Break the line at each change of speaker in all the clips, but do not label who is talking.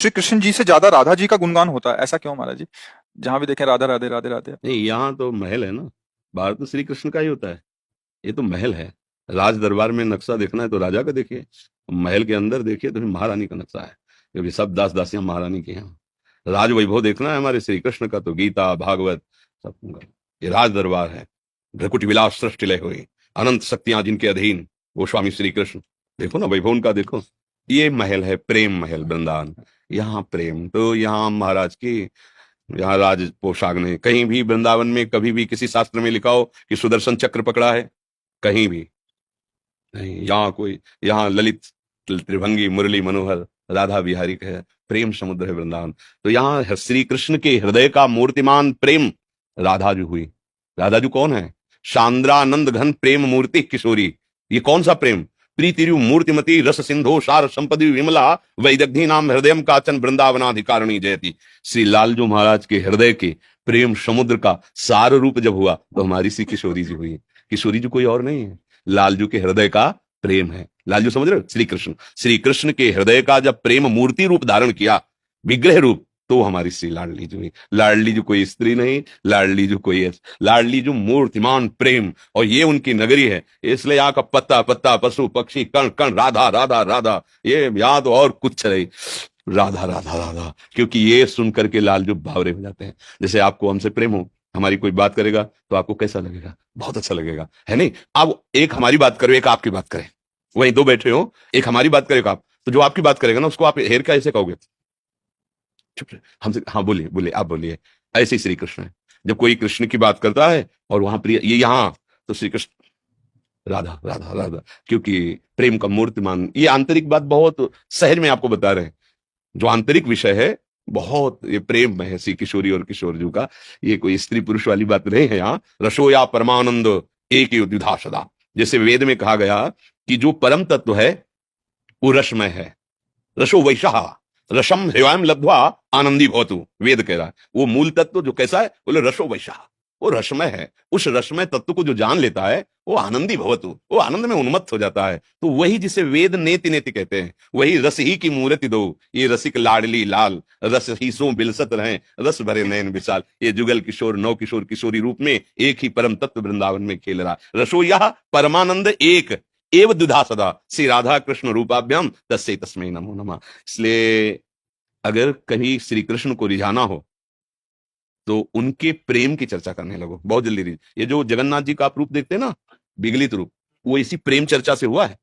श्री कृष्ण जी से ज्यादा राधा जी का गुणगान होता है, ऐसा क्यों महाराज जी? जहां भी देखें राधा राधे राधे राधे।
नहीं, यहाँ तो महल है ना। बाहर तो श्री कृष्ण का ही होता है। ये तो महल है। राज दरबार में नक्शा देखना है तो राजा का देखिए, महल के अंदर देखिए तो फिर महारानी का नक्शा है, क्योंकि सब दास दासियां महारानी की हैं। राज वैभव देखना है हमारे श्री कृष्ण का तो गीता भागवत सब। ये राज दरबार है। भ्रकुट विलास सृष्टि लय हुई, अनंत शक्तियां जिनके अधीन, वो स्वामी श्री कृष्ण। देखो ना वैभव उनका, देखो। ये महल है, प्रेम महल वृंदावन। यहाँ प्रेम तो यहाँ महाराज की, यहाँ राज पोशाक नहीं। कहीं भी वृंदावन में कभी भी किसी शास्त्र में लिखा हो कि सुदर्शन चक्र पकड़ा है? कहीं भी नहीं। यहाँ कोई, यहाँ ललित त्रिभंगी मुरली मनोहर राधा बिहारी का है। प्रेम समुद्र है वृंदावन। तो यहाँ है श्री कृष्ण के हृदय का मूर्तिमान प्रेम राधा जी हुई। राधा जी कौन है? शांद्रानंद घन प्रेम मूर्ति किशोरी। ये कौन सा प्रेम? प्रीतिरु मूर्तिमती रस सिंधो सार संपदि विमला वैदग्धी नाम हृदय काचन वृंदावनाधिकारिणी जयती। श्री लालजू महाराज के हृदय के प्रेम समुद्र का सार रूप जब हुआ तो हमारी सी किशोरी जी हुई। किशोरी जी कोई और नहीं है, लालजू के हृदय का प्रेम है। लालजू समझ रहे हो? श्री कृष्ण, श्री कृष्ण के हृदय का जब प्रेम मूर्ति रूप धारण किया, विग्रह रूप, तो हमारी श्री लाडली जी हुई। लाडली जी कोई स्त्री नहीं, लाडली जी कोई लाडली जी मूर्तिमान प्रेम, और ये उनकी नगरी है। इसलिए यहाँ का पत्ता पत्ता पशु पक्षी कण कण राधा राधा राधा। ये याद और कुछ नहीं, राधा राधा राधा। क्योंकि ये सुन करके लालजू भावरे हो जाते हैं। जैसे आपको हमसे प्रेम हो, हमारी कोई बात करेगा तो आपको कैसा लगेगा? बहुत अच्छा लगेगा, है नहीं? आप एक हमारी बात करो, एक आपकी बात करें, वहीं दो बैठे हो, एक हमारी बात करेगा आप, तो जो आपकी बात करेगा ना उसको आप हेर क्या ऐसे कहोगे? चुप रहे हमसे। हाँ बोलिए बोलिए, आप बोलिए। ऐसे ही श्री कृष्ण है। जब कोई कृष्ण की बात करता है और वहां प्रिय, ये यहाँ तो श्री कृष्ण राधा राधा राधा। क्योंकि प्रेम का मूर्तिमान, ये आंतरिक बात बहुत सहज में आपको बता रहे हैं। जो आंतरिक विषय है बहुत ये प्रेम में है श्री किशोरी और किशोर जी का। ये कोई स्त्री पुरुष वाली बात नहीं है। यहाँ रसो या परमानंद एक ही द्विधा सदा। जैसे वेद में कहा गया कि जो परम तत्व है वो रसमय है। रसो वैशाह रसम हेवाम लब्ध्वा आनंदी भवतु, वेद कह रहा है। वो मूल तत्व जो कैसा है? बोले रसो वैशाह, वो रसमय है। उस रसमय तत्व को जो जान लेता है वो आनंदी भवतु, वो आनंद में उन्मत्त हो जाता है। तो वही जिसे वेद नेति नेति कहते हैं, वही रस ही की मूर्ति दो, ये रसिक लाडली लाल, रस ही सो बिलसत रहे, रस भरे नयन विशाल। ये जुगल किशोर नौ किशोर किशोरी रूप में एक ही परम तत्व वृंदावन में खेल रहा। रसो यह परमानंद एक एव द्विधा सदा, श्री राधा कृष्ण रूपाभ्याम तस्यै तस्मै नमो नमः। इसलिए अगर कहीं श्री कृष्ण को रिझाना हो तो उनके प्रेम की चर्चा करने लगो, बहुत जल्दी रिझ। ये जो जगन्नाथ जी का आप रूप देखते हैं ना, विगलित रूप, वो इसी प्रेम चर्चा से हुआ है।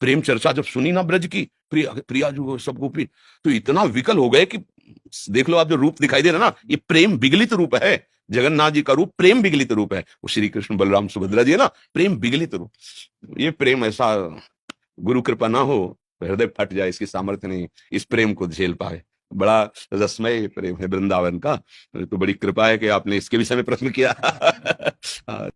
प्रेम चर्चा जब सुनी ना ब्रज की, प्रिया प्रिया जो सब गोपी तो इतना विकल हो गए कि देख लो आप, जो रूप दिखाई दे रहा ना, ये प्रेम विगलित रूप है। जगन्नाथ जी का रूप प्रेम विगलित रूप है। वो श्री कृष्ण बलराम सुभद्रा जी है ना, प्रेम विगलित रूप। ये प्रेम ऐसा, गुरु कृपा ना हो तो हृदय फट जाए, इसकी सामर्थ्य नहीं इस प्रेम को झेल पाए। बड़ा रसमय प्रेम है वृंदावन का। तो बड़ी कृपा है कि आपने इसके विषय में प्रश्न किया।